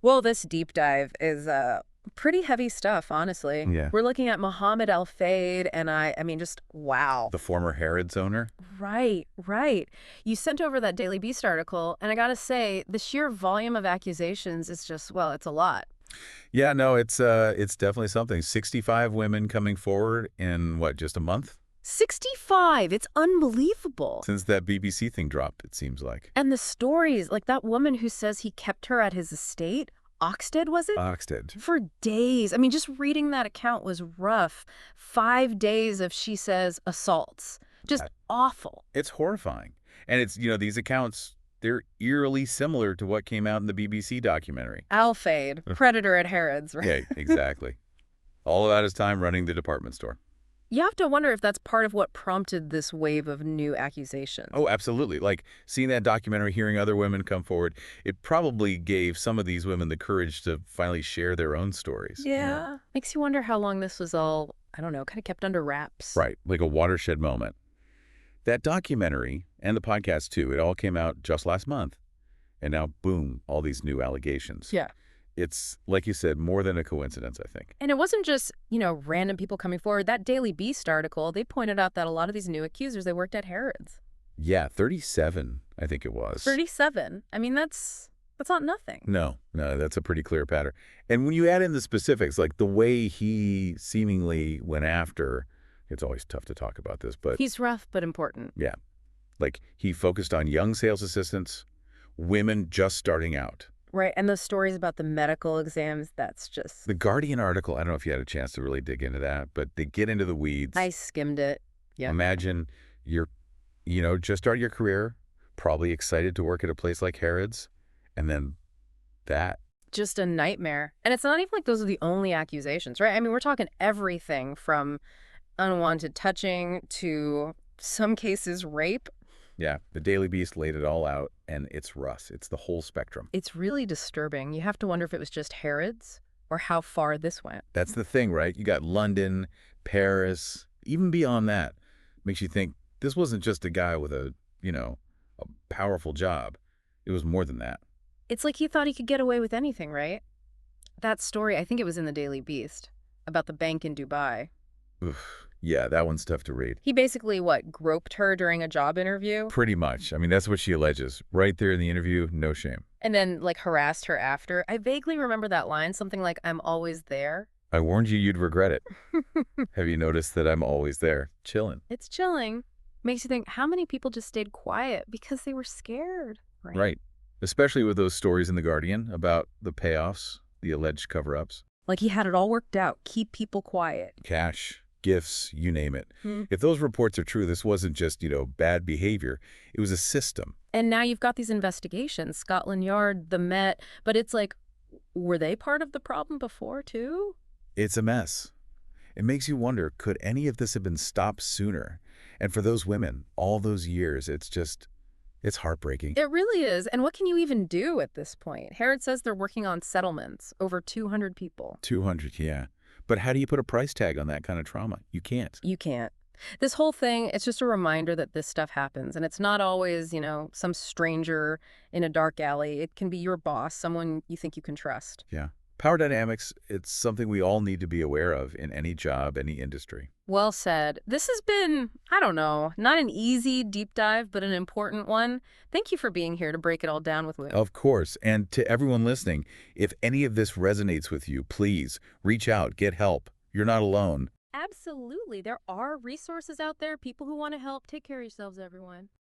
Well, this deep dive is pretty heavy stuff, honestly. Yeah. We're looking at Mohamed Al-Fayed, and I mean, just wow. The former Harrods owner? Right, right. You sent over that Daily Beast article, and I gotta say, the sheer volume of accusations is just, well, it's a lot. Yeah, no, it's definitely something. 65 women coming forward in what, just a month? 65! It's unbelievable. Since that BBC thing dropped, it seems like. And the stories, like that woman who says he kept her at his estate, Oxted, was it? Oxted. For days. I mean, just reading that account was rough. 5 days of, she says, assaults. Just awful. It's horrifying. And it's, these accounts, they're eerily similar to what came out in the BBC documentary. Al-Fayed, predator at Harrods, right? Yeah, exactly. All about his time running the department store. You have to wonder if that's part of what prompted this wave of new accusations. Oh, absolutely. Like, seeing that documentary, hearing other women come forward, it probably gave some of these women the courage to finally share their own stories. Yeah. Makes you wonder how long this was all, I don't know, kind of kept under wraps. Right, like a watershed moment. That documentary, and the podcast too, it all came out just last month. And now, boom, all these new allegations. Yeah. It's, like you said, more than a coincidence, I think. And it wasn't just, random people coming forward. That Daily Beast article, they pointed out that a lot of these new accusers, they worked at Harrods. Yeah, 37, I think it was. 37. I mean, that's not nothing. No, that's a pretty clear pattern. And when you add in the specifics, like the way he seemingly went after, it's always tough to talk about this, but... He's rough, but important. Yeah. Like, he focused on young sales assistants, women just starting out. Right, and those stories about the medical exams, that's just... The Guardian article, I don't know if you had a chance to really dig into that, but they get into the weeds. I skimmed it. Yeah. Imagine you're, just started your career, probably excited to work at a place like Harrods, and then that. Just a nightmare. And it's not even like those are the only accusations, right? I mean, we're talking everything from unwanted touching to, some cases, rape. Yeah, the Daily Beast laid it all out, and it's Russ. It's the whole spectrum. It's really disturbing. You have to wonder if it was just Harrods or how far this went. That's the thing, right? You got London, Paris, even beyond that. Makes you think this wasn't just a guy with a powerful job. It was more than that. It's like he thought he could get away with anything, right? That story, I think it was in the Daily Beast, about the bank in Dubai. Oof. Yeah, that one's tough to read. He basically, groped her during a job interview? Pretty much. I mean, that's what she alleges. Right there in the interview, no shame. And then, harassed her after. I vaguely remember that line, something like, I'm always there. I warned you you'd regret it. Have you noticed that I'm always there, chilling? It's chilling. Makes you think, how many people just stayed quiet because they were scared? Right. Especially with those stories in The Guardian about the payoffs, the alleged cover-ups. Like he had it all worked out. Keep people quiet. Cash, gifts, you name it. If those reports are true, this wasn't just, bad behavior. It was a system. And now you've got these investigations, Scotland Yard, the Met, but it's like, were they part of the problem before, too? It's a mess. It makes you wonder, could any of this have been stopped sooner? And for those women, all those years, it's heartbreaking. It really is. And what can you even do at this point? Harrods says they're working on settlements, over 200 people. 200, yeah. But how do you put a price tag on that kind of trauma? You can't. You can't. This whole thing, it's just a reminder that this stuff happens. And it's not always, some stranger in a dark alley. It can be your boss, someone you think you can trust. Yeah. Power dynamics, it's something we all need to be aware of in any job, any industry. Well said. This has been, I don't know, not an easy deep dive, but an important one. Thank you for being here to break it all down with me. Of course. And to everyone listening, if any of this resonates with you, please reach out, get help. You're not alone. Absolutely. There are resources out there, people who want to help. Take care of yourselves, everyone.